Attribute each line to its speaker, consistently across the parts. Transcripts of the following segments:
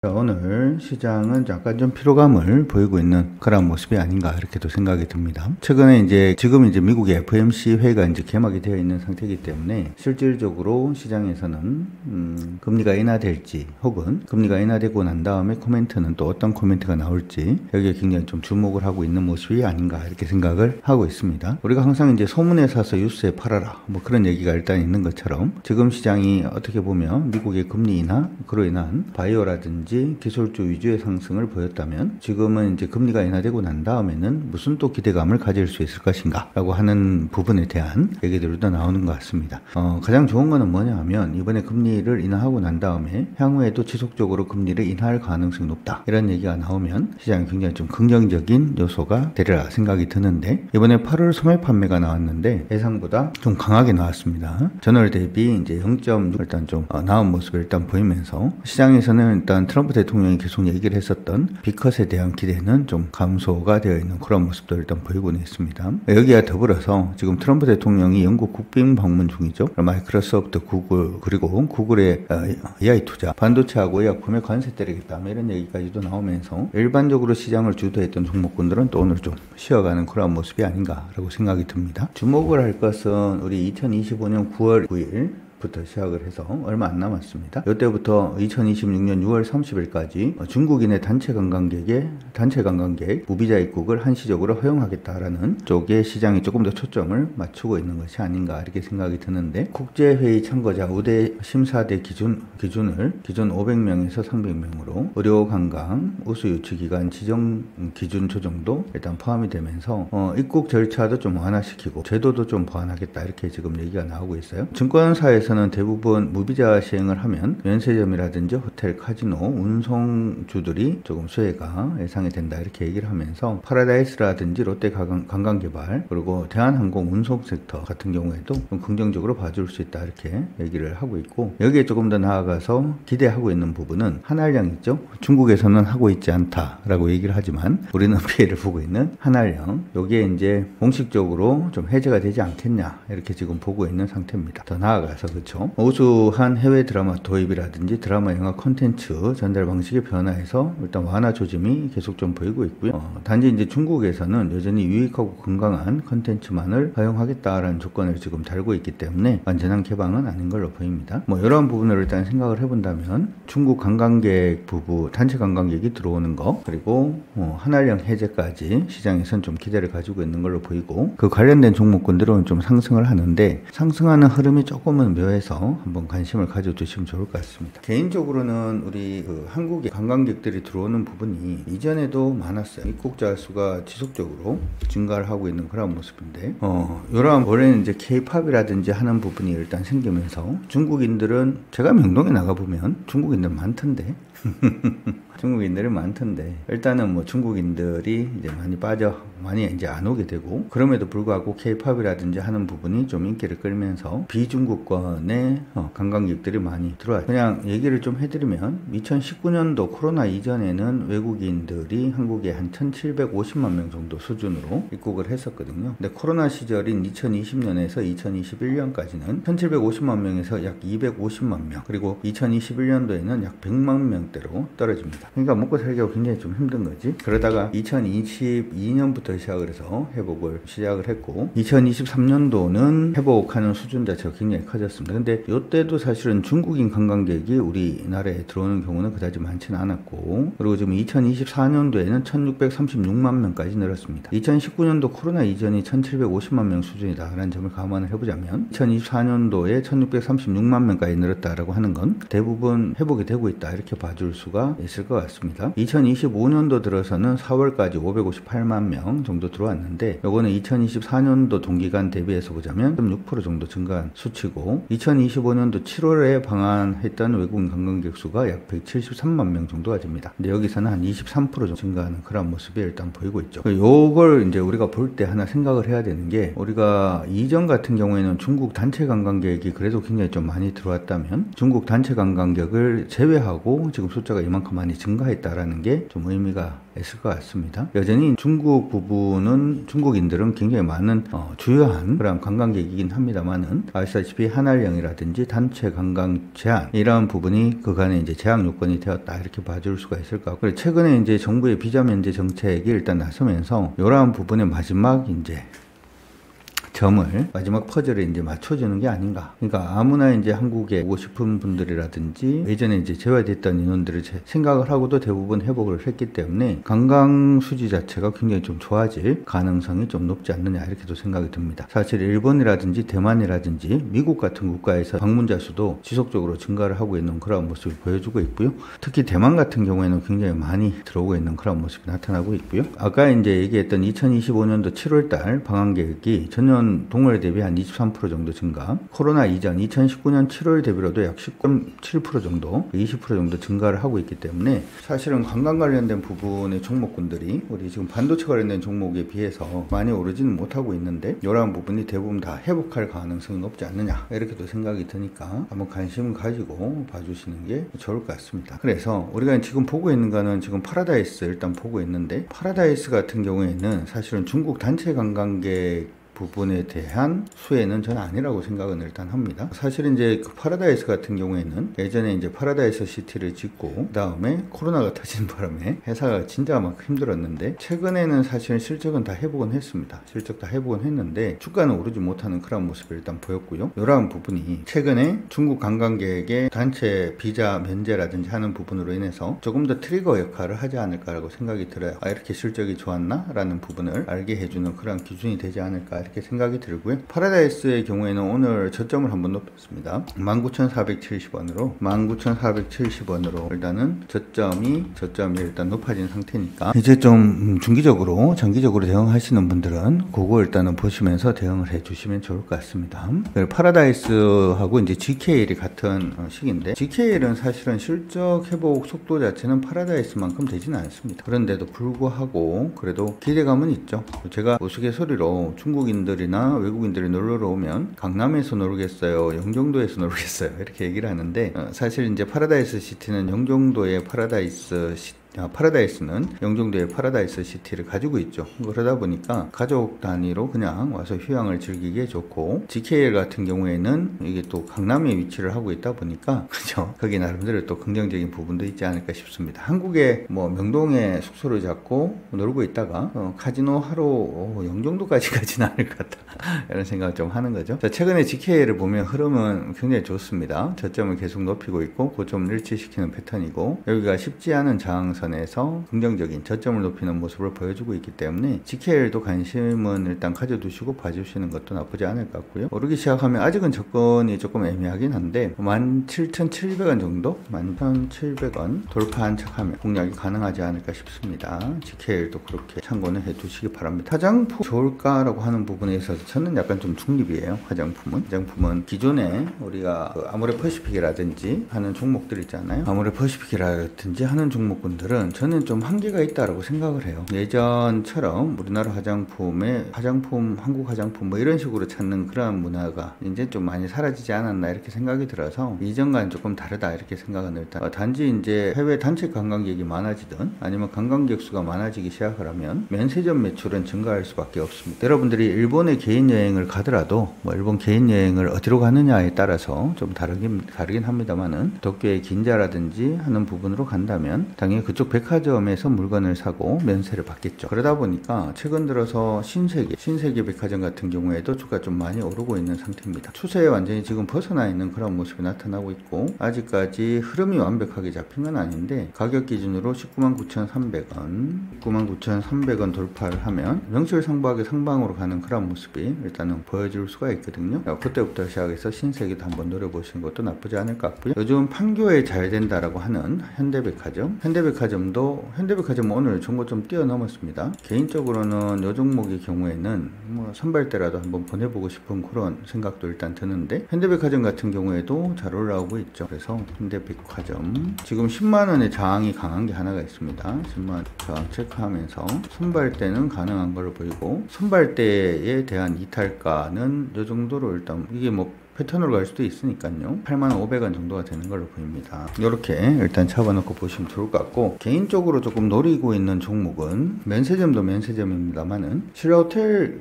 Speaker 1: 자, 오늘 시장은 약간 좀 피로감을 보이고 있는 그런 모습이 아닌가 이렇게도 생각이 듭니다. 최근에 지금 미국의 FOMC 회의가 개막이 되어 있는 상태이기 때문에 실질적으로 시장에서는 금리가 인하될지 혹은 금리가 인하되고 난 다음에 코멘트는 또 어떤 코멘트가 나올지 여기에 굉장히 좀 주목을 하고 있는 모습이 아닌가 이렇게 생각을 하고 있습니다. 우리가 항상 소문에 사서 뉴스에 팔아라 뭐 그런 얘기가 일단 있는 것처럼 지금 시장이 어떻게 보면 미국의 금리 인하 그로 인한 바이오라든지 기술주 위주의 상승을 보였다면 지금은 금리가 인하되고 난 다음에는 무슨 또 기대감을 가질 수 있을 것인가 라고 하는 부분에 대한 얘기들도 나오는 것 같습니다. 가장 좋은 거는 뭐냐 하면 이번에 금리를 인하하고 난 다음에 향후에도 지속적으로 금리를 인하할 가능성이 높다 이런 얘기가 나오면 시장이 굉장히 좀 긍정적인 요소가 되리라 생각이 드는데 이번에 8월 소매 판매가 나왔는데 예상보다 좀 강하게 나왔습니다. 전월 대비 0.6 일단 좀 나은 모습을 일단 보이면서 시장에서는 일단 트럼프 대통령이 계속 얘기를 했었던 빅컷에 대한 기대는 좀 감소가 되어 있는 그런 모습도 일단 보이고는 있습니다. 여기와 더불어서 지금 트럼프 대통령이 영국 국빈 방문 중이죠. 마이크로소프트, 구글 그리고 구글의 AI 투자, 반도체하고 의약품에 관세 때리겠다 이런 얘기까지도 나오면서 일반적으로 시장을 주도했던 종목군들은 또 오늘 좀 쉬어가는 그런 모습이 아닌가라고 생각이 듭니다. 주목을 할 것은 우리 2025년 9월 9일 부터 시작을 해서 얼마 안 남았습니다. 이때부터 2026년 6월 30일까지 중국인의 단체 관광객 무비자 입국을 한시적으로 허용하겠다라는 쪽에 시장이 조금 더 초점을 맞추고 있는 것이 아닌가 이렇게 생각이 드는데 국제회의 참가자 우대 심사대 기준 500명에서 300명으로 의료관광 우수유치기관 지정 기준 조정도 일단 포함이 되면서 입국 절차도 좀 완화시키고 제도도 좀 보완하겠다 이렇게 지금 얘기가 나오고 있어요. 증권사에서 대부분 무비자 시행을 하면 면세점이라든지 호텔, 카지노, 운송주들이 조금 수혜가 예상이 된다 이렇게 얘기를 하면서 파라다이스라든지 롯데 관광개발 그리고 대한항공 운송 섹터 같은 경우에도 좀 긍정적으로 봐줄 수 있다 이렇게 얘기를 하고 있고 여기에 조금 더 나아가서 기대하고 있는 부분은 한알령 있죠. 중국에서는 하고 있지 않다라고 얘기를 하지만 우리는 피해를 보고 있는 한알령 여기에 공식적으로 좀 해제가 되지 않겠냐 이렇게 지금 보고 있는 상태입니다. 더 나아가서 그렇죠. 우수한 해외 드라마 도입이라든지 드라마 영화 콘텐츠 전달 방식의 변화에서 일단 완화 조짐이 계속 좀 보이고 있고요. 단지 중국에서는 여전히 유익하고 건강한 콘텐츠만을 허용하겠다라는 조건을 지금 달고 있기 때문에 완전한 개방은 아닌 걸로 보입니다. 이런 부분을 일단 생각을 해본다면 중국 관광객 부부 단체 관광객이 들어오는 거 그리고 한알령 해제까지 시장에선 좀 기대를 가지고 있는 걸로 보이고 그 관련된 종목군들은 좀 상승을 하는데 상승하는 흐름이 조금은 묘해서 한번 관심을 가져주시면 좋을 것 같습니다. 개인적으로는 우리 한국의 관광객들이 들어오는 부분이 이전에도 많았어요. 입국자 수가 지속적으로 증가를 하고 있는 그런 모습인데 이런 올해는 K-팝이라든지 하는 부분이 일단 생기면서 중국인들은 제가 명동에 나가보면 중국인들 많던데 중국인들이 많던데 일단은 중국인들이 많이 안 오게 되고 그럼에도 불구하고 K-팝이라든지 하는 부분이 좀 인기를 끌면서 비중국권의 관광객들이 많이 들어와요. 그냥 얘기를 좀 해드리면 2019년도 코로나 이전에는 외국인들이 한국에 한 1750만 명 정도 수준으로 입국을 했었거든요. 근데 코로나 시절인 2020년에서 2021년까지는 1750만 명에서 약 250만 명 그리고 2021년도에는 약 100만 명대로 떨어집니다. 그러니까 먹고 살기가 굉장히 좀 힘든 거지. 그러다가 2022년부터 시작을 해서 회복을 시작을 했고 2023년도는 회복하는 수준 자체가 굉장히 커졌습니다. 근데 이때도 사실은 중국인 관광객이 우리나라에 들어오는 경우는 그다지 많지는 않았고 그리고 지금 2024년도에는 1636만 명까지 늘었습니다. 2019년도 코로나 이전이 1750만 명 수준이다라는 점을 감안을 해보자면 2024년도에 1636만 명까지 늘었다라고 하는 건 대부분 회복이 되고 있다 이렇게 봐줄 수가 있을 것 같습니다. 2025년도 들어서는 4월까지 558만 명 정도 들어왔는데 요거는 2024년도 동기간 대비해서 보자면 6% 정도 증가한 수치고 2025년도 7월에 방한했던 외국인 관광객 수가 약 173만 명 정도가 됩니다. 근데 여기서는 한 23% 정도 증가하는 그런 모습이 일단 보이고 있죠. 요걸 우리가 볼 때 하나 생각을 해야 되는 게 우리가 이전 같은 경우에는 중국 단체 관광객이 그래도 굉장히 좀 많이 들어왔다면 중국 단체 관광객을 제외하고 지금 숫자가 이만큼 많이 증가했다라는 게 좀 의미가 있을 것 같습니다. 여전히 중국 부분은 중국인들은 굉장히 많은 주요한 그런 관광객이긴 합니다만은 아시다시피 하나령이라든지 단체 관광 제한 이런 부분이 그간에 이제 제약 요건이 되었다 이렇게 봐줄 수가 있을 것 같고 최근에 이제 정부의 비자 면제 정책이 일단 나서면서 이러한 부분의 마지막 이제 점을 마지막 퍼즐에 이제 맞춰주는 게 아닌가. 그러니까 아무나 이제 한국에 오고 싶은 분들이라든지 예전에 이제 제외됐던 인원들을 생각을 하고도 대부분 회복을 했기 때문에 관광 수지 자체가 굉장히 좀 좋아질 가능성이 좀 높지 않느냐 이렇게도 생각이 듭니다. 사실 일본이라든지 대만이라든지 미국 같은 국가에서 방문자 수도 지속적으로 증가를 하고 있는 그런 모습을 보여주고 있고요. 특히 대만 같은 경우에는 굉장히 많이 들어오고 있는 그런 모습이 나타나고 있고요. 아까 이제 얘기했던 2025년도 7월달 방한 계획이 전년 동월 대비 한 23% 정도 증가, 코로나 이전 2019년 7월 대비로도 약 10.7% 정도, 20% 정도 증가를 하고 있기 때문에 사실은 관광 관련된 부분의 종목군들이 우리 지금 반도체 관련된 종목에 비해서 많이 오르지는 못하고 있는데 이러한 부분이 대부분 다 회복할 가능성이 높지 않느냐 이렇게도 생각이 드니까 한번 관심을 가지고 봐주시는 게 좋을 것 같습니다. 그래서 우리가 지금 보고 있는 거는 지금 파라다이스 일단 보고 있는데 파라다이스 같은 경우에는 사실은 중국 단체 관광객 부분에 대한 수혜는 저는 아니라고 생각은 일단 합니다. 사실 이제 그 파라다이스 같은 경우에는 예전에 이제 파라다이스 시티를 짓고 그 다음에 코로나가 터진 바람에 회사가 진짜 막 힘들었는데 최근에는 사실 실적은 다 회복은 했습니다. 실적 다 회복은 했는데 주가는 오르지 못하는 그런 모습을 일단 보였고요. 이러한 부분이 최근에 중국 관광객의 단체 비자 면제라든지 하는 부분으로 인해서 조금 더 트리거 역할을 하지 않을까라고 생각이 들어요. 이렇게 실적이 좋았나? 라는 부분을 알게 해주는 그런 기준이 되지 않을까 이렇게 생각이 들고요. 파라다이스의 경우에는 오늘 저점을 한번 높였습니다. 19,470원으로 19,470원으로 일단은 저점이 일단 높아진 상태니까 이제 좀 중기적으로 장기적으로 대응하시는 분들은 그거 일단은 보시면서 대응을 해주시면 좋을 것 같습니다. 파라다이스하고 이제 GKL이 같은 시기인데 GKL은 사실은 실적 회복 속도 자체는 파라다이스만큼 되지는 않습니다. 그런데도 불구하고 그래도 기대감은 있죠. 제가 우스갯소리로 중국인들이나 외국인들이 놀러 오면 강남에서 놀겠어요, 영종도에서 놀겠어요 이렇게 얘기를 하는데 사실 이제 파라다이스 시티는 영종도의 파라다이스는 영종도의 파라다이스 시티를 가지고 있죠. 그러다 보니까 가족 단위로 그냥 와서 휴양을 즐기기에 좋고 GKL 같은 경우에는 이게 또 강남에 위치를 하고 있다 보니까 그죠. 거기 나름대로 또 긍정적인 부분도 있지 않을까 싶습니다. 한국에 뭐 명동에 숙소를 잡고 놀고 있다가 카지노 하러 영종도까지 가지는 않을 것 같다 이런 생각을 좀 하는 거죠. 자, 최근에 GKL을 보면 흐름은 굉장히 좋습니다. 저점을 계속 높이고 있고 고점을 일치시키는 패턴이고 여기가 쉽지 않은 저항선 에서 긍정적인 저점을 높이는 모습을 보여주고 있기 때문에 GKL도 관심은 일단 가져두시고 봐주시는 것도 나쁘지 않을 것 같고요. 오르기 시작하면 아직은 접근이 조금 애매하긴 한데 17,700원 정도? 11,700원 돌파한 척하면 공략이 가능하지 않을까 싶습니다. GKL도 그렇게 참고는 해두시기 바랍니다. 화장품 좋을까라고 하는 부분에 있어서 저는 약간 좀 중립이에요. 화장품은 기존에 우리가 그 아모레퍼시픽이라든지 하는 종목들 있잖아요. 아모레퍼시픽이라든지 하는 종목군들은 저는 좀 한계가 있다라고 생각을 해요. 예전처럼 우리나라 한국 화장품 뭐 이런 식으로 찾는 그런 문화가 이제 좀 많이 사라지지 않았나 이렇게 생각이 들어서 이전과는 조금 다르다 이렇게 생각은 일단 단지 이제 해외 단체 관광객이 많아지든 아니면 관광객 수가 많아지기 시작을 하면 면세점 매출은 증가할 수밖에 없습니다. 여러분들이 일본에 개인 여행을 가더라도 뭐 일본 개인 여행을 어디로 가느냐에 따라서 좀 다르긴 합니다만은 도쿄의 긴자라든지 하는 부분으로 간다면 당연히 그쪽 백화점에서 물건을 사고 면세를 받겠죠. 그러다 보니까 최근 들어서 신세계 백화점 같은 경우에도 주가 좀 많이 오르고 있는 상태입니다. 추세에 완전히 지금 벗어나 있는 그런 모습이 나타나고 있고 아직까지 흐름이 완벽하게 잡힌 건 아닌데 가격 기준으로 199,300원 199,300원 돌파를 하면 명실상부하게 상방으로 가는 그런 모습이 일단은 보여줄 수가 있거든요. 그때부터 시작해서 신세계도 한번 노려보시는 것도 나쁘지 않을 것 같고요. 요즘 판교에 잘 된다라고 하는 현대백화점도 오늘 종고 좀 뛰어넘었습니다. 개인적으로는 이 종목의 경우에는 뭐 선발대라도 한번 보내보고 싶은 그런 생각도 일단 드는데 현대백화점 같은 경우에도 잘 올라오고 있죠. 그래서 현대백화점 지금 10만원의 저항이 강한 게 하나가 있습니다. 10만원 저항 체크하면서 선발대는 가능한 걸로 보이고 선발대에 대한 이탈가는 이 정도로 일단 이게 뭐 패턴으로 갈 수도 있으니까요. 85,500원 정도가 되는 걸로 보입니다. 이렇게 일단 잡아놓고 보시면 좋을 것 같고, 개인적으로 조금 노리고 있는 종목은 면세점도 면세점입니다만은 신라호텔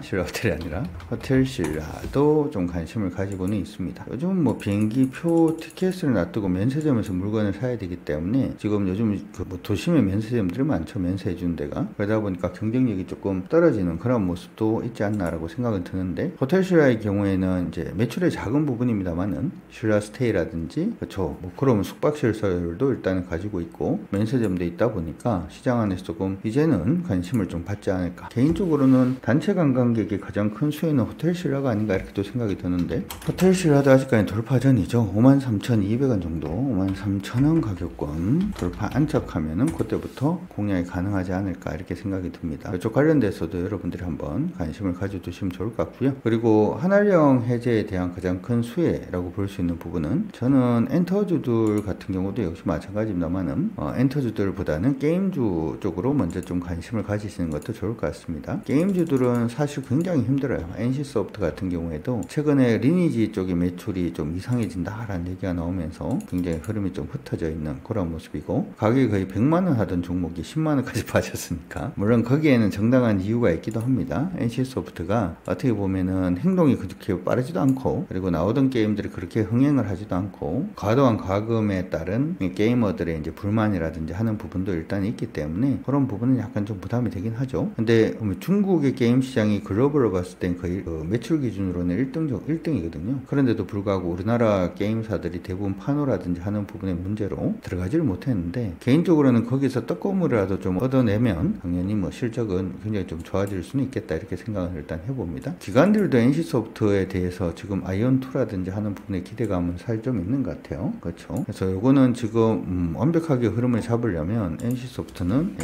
Speaker 1: 신라호텔이 아니라 호텔신라도 좀 관심을 가지고는 있습니다. 요즘 뭐 비행기표 티켓을 놔두고 면세점에서 물건을 사야 되기 때문에 지금 요즘 도심에 면세점들이 많죠. 면세해 주는 데가. 그러다 보니까 경쟁력이 조금 떨어지는 그런 모습도 있지 않나라고 생각은 드는데, 호텔신라의 경우에는 이제 매출의 작은 부분입니다만은 신라스테이라든지 그렇죠. 뭐 그러면 숙박시설도 일단 가지고 있고 면세점도 있다 보니까 시장 안에서 조금 이제는 관심을 좀 받지 않을까. 개인적으로는 단체 관광객이 가장 큰 수혜는 호텔신라가 아닌가 이렇게 또 생각이 드는데, 호텔신라도 아직까지 돌파 전이죠. 53,200원 정도, 53,000원 가격권 돌파 안착하면은 그때부터 공략이 가능하지 않을까 이렇게 생각이 듭니다. 이쪽 관련돼서도 여러분들이 한번 관심을 가져두시면 좋을 것 같고요. 그리고 한알령 해제에 대한 가장 큰 수혜라고 볼 수 있는 부분은, 저는 엔터주들 같은 경우도 역시 마찬가지입니다만은 엔터주들보다는 게임주 쪽으로 먼저 좀 관심을 가지시는 것도 좋을 것 같습니다. 게임주들은 사실 굉장히 힘들어요. NC소프트 같은 경우에도 최근에 리니지 쪽의 매출이 좀 이상해진다라는 얘기가 나오면서 굉장히 흐름이 좀 흩어져 있는 그런 모습이고, 가격이 거의 100만원 하던 종목이 10만원까지 빠졌으니까 물론 거기에는 정당한 이유가 있기도 합니다. NC소프트가 어떻게 보면은 행동이 그렇게 빠르지도 않고, 그리고 나오던 게임들이 그렇게 흥행을 하지도 않고, 과도한 과금에 따른 게이머들의 이제 불만이라든지 하는 부분도 일단 있기 때문에 그런 부분은 약간 좀 부담이 되긴 하죠. 근데 중국의 게임 시장이 글로벌로 봤을 땐 거의 매출 기준으로는 1등이거든요. 그런데도 불구하고 우리나라 게임사들이 대부분 판호라든지 하는 부분의 문제로 들어가지를 못했는데, 개인적으로는 거기서 떡고물이라도 좀 얻어내면 당연히 뭐 실적은 굉장히 좀 좋아질 수는 있겠다 이렇게 생각을 일단 해봅니다. 기관들도 NC소프트에 대해서 지금 아이온2라든지 하는 부분에 기대감은 살 좀 있는 것 같아요. 그렇죠. 그래서 요거는 지금 완벽하게 흐름을 잡으려면 NC소프트는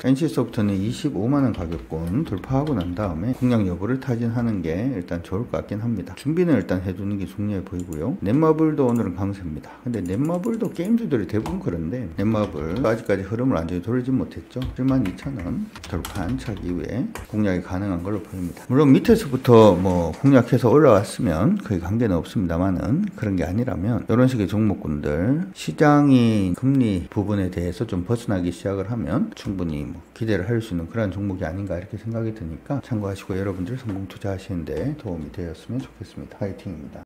Speaker 1: 25만원 가격권 돌파하고 난 다음에 공략 여부를 타진하는 게 일단 좋을 것 같긴 합니다. 준비는 일단 해두는 게 중요해 보이고요. 넷마블도 오늘은 강세입니다. 근데 넷마블도 게임주들이 대부분 그런데 넷마블 아직까지 흐름을 완전히 돌리지 못했죠. 72,000원 돌파 안착 이후에 공략이 가능한 걸로 보입니다. 물론 밑에서부터 뭐 공략해서 올라왔으면 거의 관계는 없습니다만은, 그런 게 아니라면 이런 식의 종목군들 시장이 금리 부분에 대해서 좀 벗어나기 시작을 하면 충분히 뭐 기대를 할 수 있는 그런 종목이 아닌가 이렇게 생각이 드니까 참고하시고 여러분들 성공 투자하시는데 도움이 되었으면 좋겠습니다. 화이팅입니다.